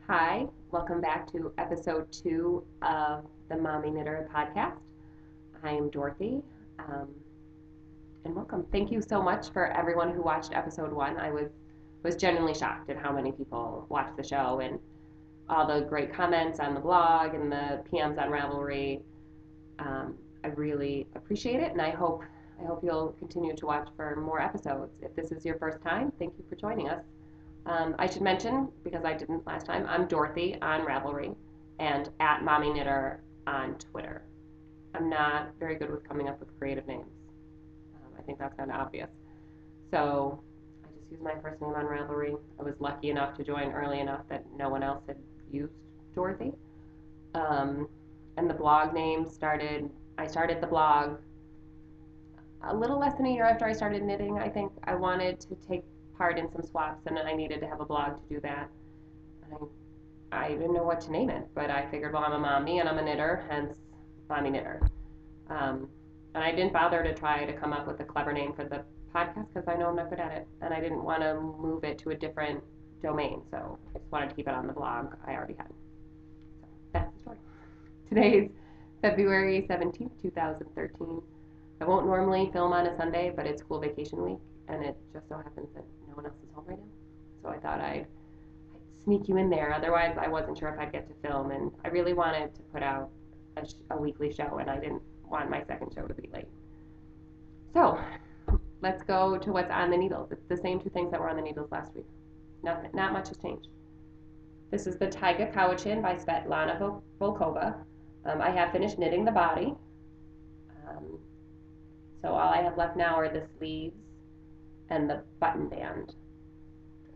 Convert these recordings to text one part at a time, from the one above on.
Hi, welcome back to episode 2 of the Mommy+Knitter podcast. I am Dorothy, um, and welcome. Thank you so much for everyone who watched episode 1. I was genuinely shocked at how many people watched the show and all the great comments on the blog and the PMs on Ravelry. I really appreciate it, and I hope you'll continue to watch for more episodes. If this is your first time, thank you for joining us. I should mention, because I didn't last time, I'm Dorothy on Ravelry and at Mommy+Knitter on Twitter. I'm not very good with coming up with creative names. I think that's kind of obvious. So I just use my first name on Ravelry. I was lucky enough to join early enough that no one else had used Dorothy. Um, and the blog name I started the blog a little less than a year after I started knitting. I think I wanted to take part in some swaps, and I needed to have a blog to do that. And I didn't know what to name it, but I figured, well, I'm a mommy and I'm a knitter, hence Mommy+Knitter. Um, and I didn't bother to try to come up with a clever name for the podcast because I know I'm not good at it, and I didn't want to move it to a different domain, so I just wanted to keep it on the blog I already had. So that's the story. Today is February 17th, 2013. I won't normally film on a Sunday, but it's school vacation week, and it just so happens that no one else is home right now. So I thought I'd sneak you in there. Otherwise, I wasn't sure if I'd get to film, and I really wanted to put out a weekly show, and I didn't want my second show to be late. So let's go to what's on the needles. It's the same two things that were on the needles last week. Not much has changed. This is the Taiga Cowichan by Svetlana Volkova. I have finished knitting the body. Um, so all I have left now are the sleeves and the button band.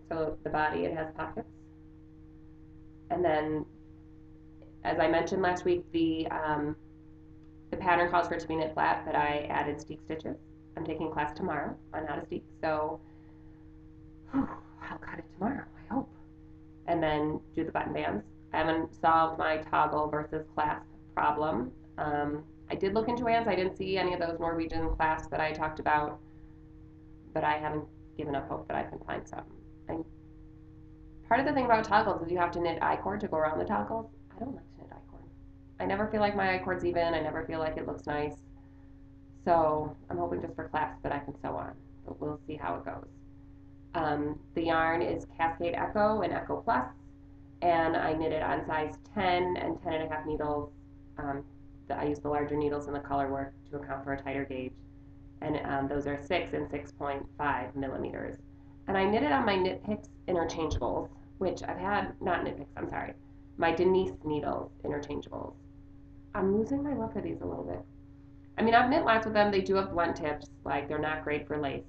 So the body, it has pockets. And then, as I mentioned last week, the pattern calls for it to be knit flat, but I added steek stitches. I'm taking a class tomorrow on how to steek, so I'll cut it tomorrow, I hope. And then do the button bands. I haven't solved my toggle versus clasp problem. I did look into ends. I didn't see any of those Norwegian clasps that I talked about, but I haven't given up hope that I can find some. Part of the thing about toggles is you have to knit I-cord to go around the toggles. I don't like to knit I-cord. I never feel like my I-cord's even. I never feel like it looks nice. So I'm hoping just for clasps that I can sew on, but we'll see how it goes. The yarn is Cascade Echo and Echo Plus, and I knitted on size 10 and 10 and a half needles. I use the larger needles in the color work to account for a tighter gauge, and those are 6 and 6.5 millimeters. And I knitted on my Knit Picks interchangeables, which I've had, not Knit Picks, I'm sorry, my Denise needles interchangeables. I'm losing my love for these a little bit. I mean, I've knit lots with them. They do have blunt tips, like they're not great for lace.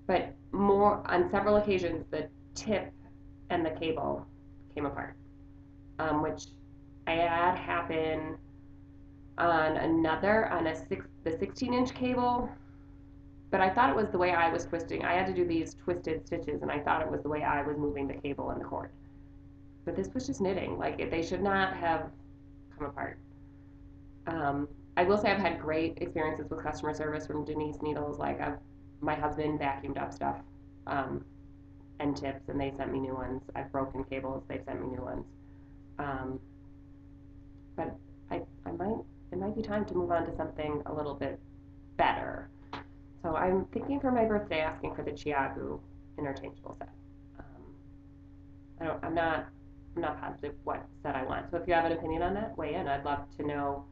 But more on several occasions, the tip and the cable came apart, which I had happen on the 16-inch cable, but I thought it was the way I was twisting. I had to do these twisted stitches, and I thought it was the way I was moving the cable and the cord. But this was just knitting. Like, they should not have come apart. I will say I've had great experiences with customer service from Denise Needles. Like, my husband vacuumed up stuff and tips, and they sent me new ones. I've broken cables. They've sent me new ones. But it might be time to move on to something a little bit better. So I'm thinking for my birthday, asking for the Chiagu interchangeable set. I'm not positive what set I want. So if you have an opinion on that, weigh in. I'd love to know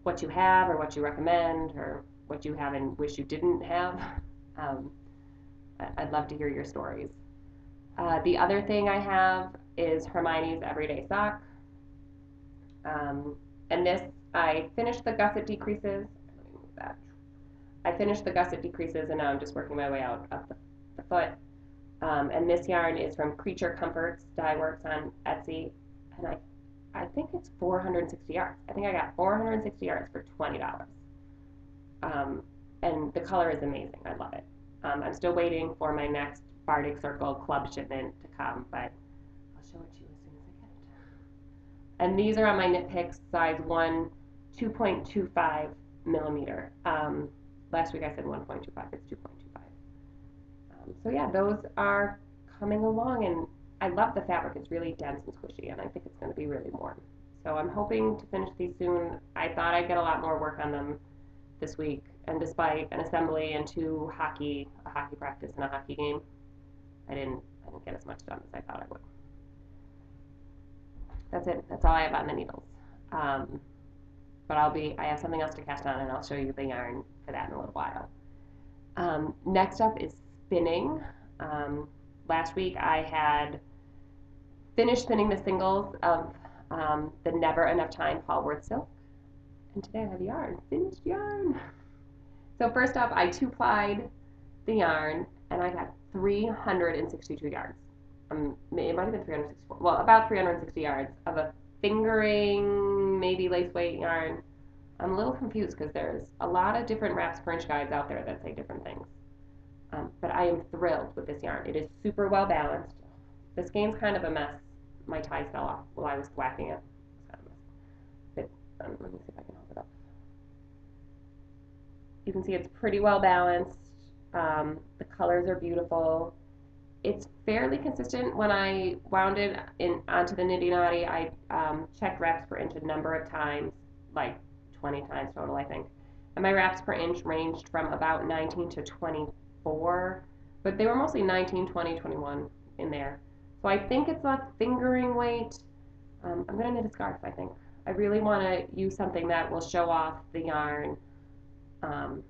what you have or what you recommend or what you have and wish you didn't have. I'd love to hear your stories. The other thing I have is Hermione's Everyday Sock. And this, I finished the gusset decreases. Let me move that. I finished the gusset decreases, and now I'm just working my way out up the foot. And this yarn is from Creature Comforts Dye Works on Etsy, and I think it's 460 yards. I think I got 460 yards for $20. And the color is amazing. I love it. I'm still waiting for my next Bardic Circle club shipment to come, but I'll show it to you as soon as I get it. And these are on my Knit Picks size 1, 2.25 millimeter. Last week I said 1.25, it's 2.25. So yeah, those are coming along, and I love the fabric. It's really dense and squishy, and I think it's going to be really warm. So I'm hoping to finish these soon. I thought I'd get a lot more work on them this week, and despite an assembly and a hockey practice and a hockey game, I didn't get as much done as I thought I would. That's it. That's all I have on the needles. Um, but I have something else to cast on, and I'll show you the yarn for that in a little while. Next up is spinning. Um, Last week I had finished spinning the singles of the Never Enough Time Paulworth silk, and today I have yarn, finished yarn. So first off, I two-plied the yarn, and I got 362 yards. It might have been 364. Well, about 360 yards of a fingering, maybe lace weight yarn. I'm a little confused because there's a lot of different wraps per inch guides out there that say different things. But I am thrilled with this yarn. It is super well balanced. The skein's kind of a mess. My ties fell off while I was whacking it. Let me see if I can hold it up. You can see it's pretty well balanced. The colors are beautiful. It's fairly consistent. When I wound it onto the Niddy Noddy, I checked wraps per inch a number of times, like 20 times total, I think. And my wraps per inch ranged from about 19 to 24, but they were mostly 19, 20, 21 in there. So I think it's a fingering weight. I'm going to knit a scarf, I think. I really want to use something that will show off the yarn. And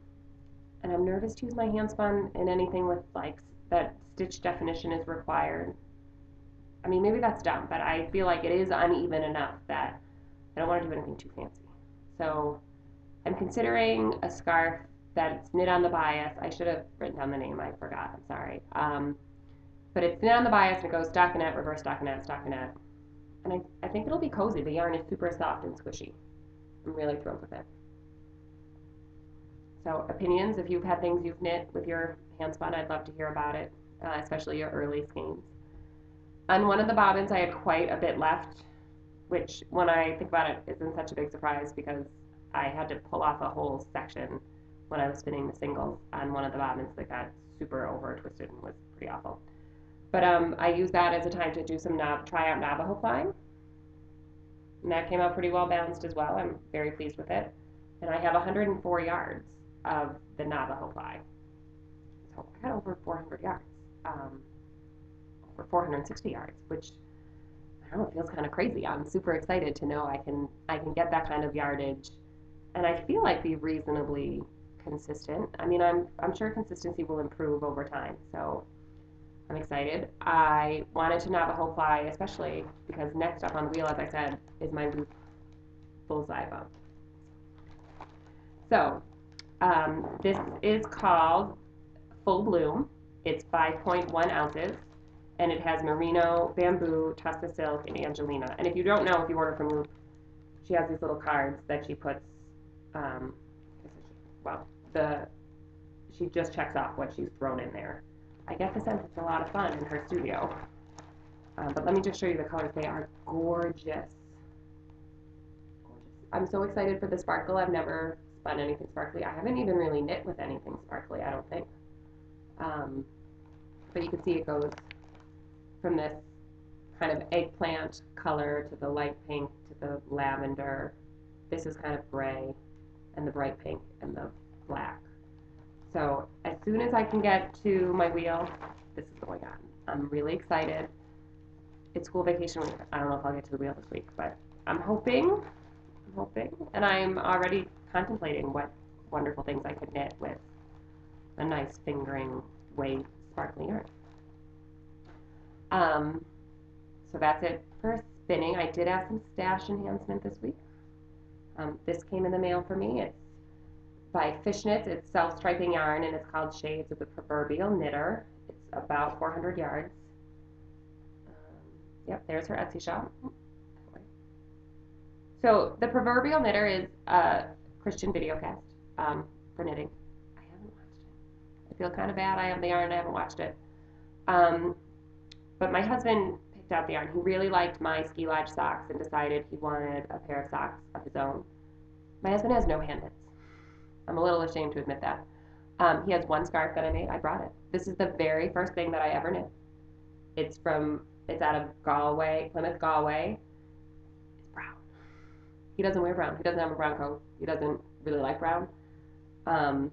I'm nervous to use my hand spun in anything with like that stitch definition is required. I mean, maybe that's dumb, but I feel like it is uneven enough that I don't want to do anything too fancy. So I'm considering a scarf that's knit on the bias. I should have written down the name. I forgot. I'm sorry. But it's knit on the bias, and it goes stockinette, reverse stockinette, stockinette. And I think it'll be cozy. The yarn is super soft and squishy. I'm really thrilled with it. So opinions, if you've had things you've knit with your hand spun, I'd love to hear about it, especially your early skeins. On one of the bobbins, I had quite a bit left, which when I think about it isn't such a big surprise because I had to pull off a whole section when I was spinning the singles on one of the bobbins that got super over twisted and was pretty awful. But I used that as a time to do some try out Navajo plying. And that came out pretty well balanced as well. I'm very pleased with it. And I have 104 yards of the Navajo ply. So I got over 400 yards. Over 460 yards, which I don't know, it feels kind of crazy. I'm super excited to know I can get that kind of yardage, and I feel like be reasonably consistent. I mean, I'm sure consistency will improve over time, so I'm excited. I wanted to Navajo ply, especially because next up on the wheel, as I said, is my loop bullseye bump. So this is called Full Bloom. It's 5.1 ounces. And it has merino, bamboo, tussa silk, and Angelina. And if you don't know, if you order from Loop, she has these little cards that she puts, she just checks off what she's thrown in there. I get the sense it's a lot of fun in her studio. But let me just show you the colors. They are gorgeous. Gorgeous. I'm so excited for the sparkle. I've never spun anything sparkly. I haven't even really knit with anything sparkly, I don't think. But you can see it goes from this kind of eggplant color to the light pink to the lavender. This is kind of gray, and the bright pink and the black. So as soon as I can get to my wheel, this is going on. I'm really excited. It's school vacation week. I don't know if I'll get to the wheel this week, but I'm hoping, and I'm already contemplating what wonderful things I could knit with a nice fingering weight sparkly yarn. So that's it for spinning. I did have some stash enhancement this week. This came in the mail for me. It's by Fishnets. It's self-striping yarn, and it's called Shades of the Proverbial Knitter. It's about 400 yards. Yep, there's her Etsy shop. So the Proverbial Knitter is a Christian videocast for knitting. I haven't watched it. I feel kind of bad. I have the yarn. I haven't watched it. But my husband picked out the yarn. He really liked my Ski Lodge socks and decided he wanted a pair of socks of his own. My husband has no hand knits. I'm a little ashamed to admit that. He has one scarf that I made. I brought it. This is the very first thing that I ever knit. It's from It's out of Galway, Plymouth, Galway. It's brown. He doesn't wear brown. He doesn't have a brown coat. He doesn't really like brown. Um,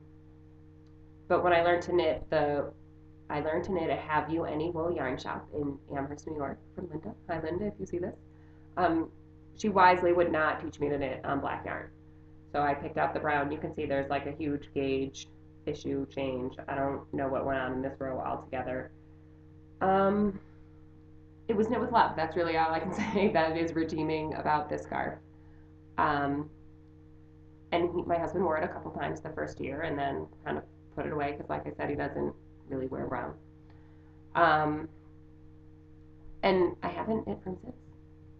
but when I learned to knit, at Have You Any Wool Yarn Shop in Amherst, New York, from Linda. Hi, Linda, if you see this. Um, she wisely would not teach me to knit on black yarn. So I picked up the brown. You can see there's like a huge gauge issue change. I don't know what went on in this row altogether. It was knit with love. That's really all I can say that is redeeming about this scarf. Um, and my husband wore it a couple times the first year and then kind of put it away because, like I said, he doesn't really wear brown. And I haven't knit from since.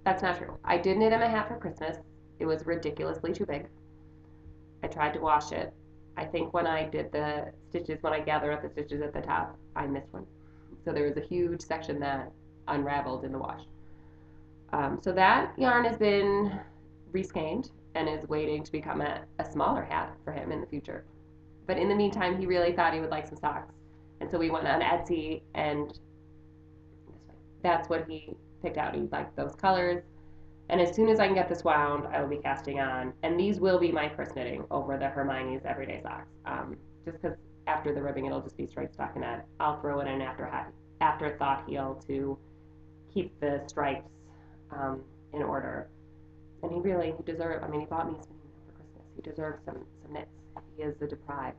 That's not true. I did knit him a hat for Christmas. It was ridiculously too big. I tried to wash it. I think when I did the stitches, when I gathered up the stitches at the top, I missed one. So there was a huge section that unraveled in the wash. So that yarn has been reskeined and is waiting to become a smaller hat for him in the future. But in the meantime, he really thought he would like some socks. And so we went on Etsy, and that's what he picked out. He liked those colors. And as soon as I can get this wound, I will be casting on. And these will be my first knitting over the Hermione's Everyday Socks. Just because after the ribbing, it'll just be straight stockinette. I'll throw in an afterthought heel to keep the stripes in order. And he deserved, I mean, he bought me spinning wheel for Christmas. He deserves some knits. He is a deprived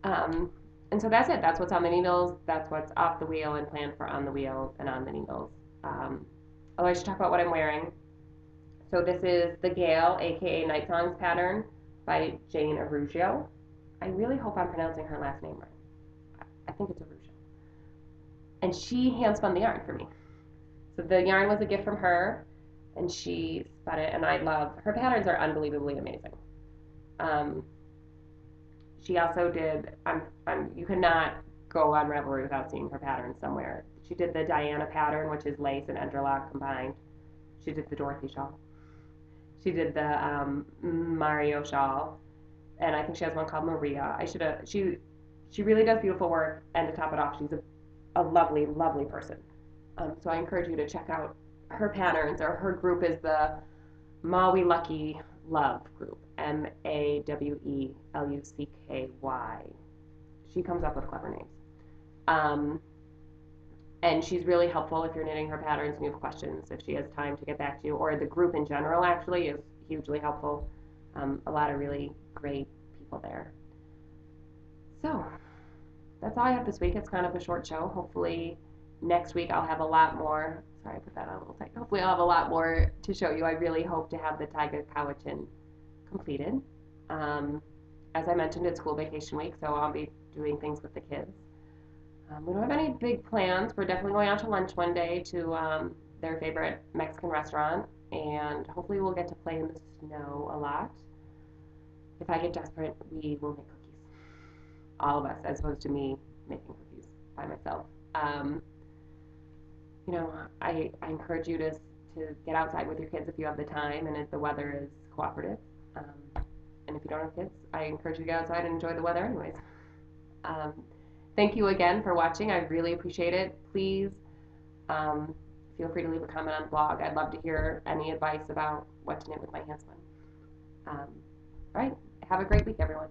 husband. And so that's it. That's what's on the needles. That's what's off the wheel and planned for on the wheel and on the needles. I should talk about what I'm wearing. So this is the Gale, aka Night Songs pattern by Jane Arugio. I really hope I'm pronouncing her last name right. I think it's Arugio. And she hand spun the yarn for me. So the yarn was a gift from her, and she spun it, and I love her patterns are unbelievably amazing. She also did. You cannot go on Ravelry without seeing her pattern somewhere. She did the Diana pattern, which is lace and interlock combined. She did the Dorothy shawl. She did the Mario shawl, and I think she has one called Maria. She really does beautiful work, and to top it off, she's a lovely, lovely person. So I encourage you to check out her patterns, or her group is the Maui Lucky Love Group, Mawellucky. She comes up with clever names. And she's really helpful if you're knitting her patterns and you have questions, if she has time to get back to you, or the group in general actually is hugely helpful. A lot of really great people there. So that's all I have this week. It's kind of a short show. Hopefully next week I'll have a lot more. Sorry, I put that on a little tight. Hopefully I'll have a lot more to show you. I really hope to have the Taiga Cowichan completed. As I mentioned, it's school vacation week, so I'll be doing things with the kids. We don't have any big plans. We're definitely going out to lunch one day to their favorite Mexican restaurant, and hopefully we'll get to play in the snow a lot. If I get desperate, we will make cookies. All of us, as opposed to me making cookies by myself. I encourage you to get outside with your kids if you have the time and if the weather is cooperative. And if you don't have kids, I encourage you to get outside and enjoy the weather anyways. Thank you again for watching. I really appreciate it. Please feel free to leave a comment on the blog. I'd love to hear any advice about what to knit with my hand spun. All right. Have a great week, everyone.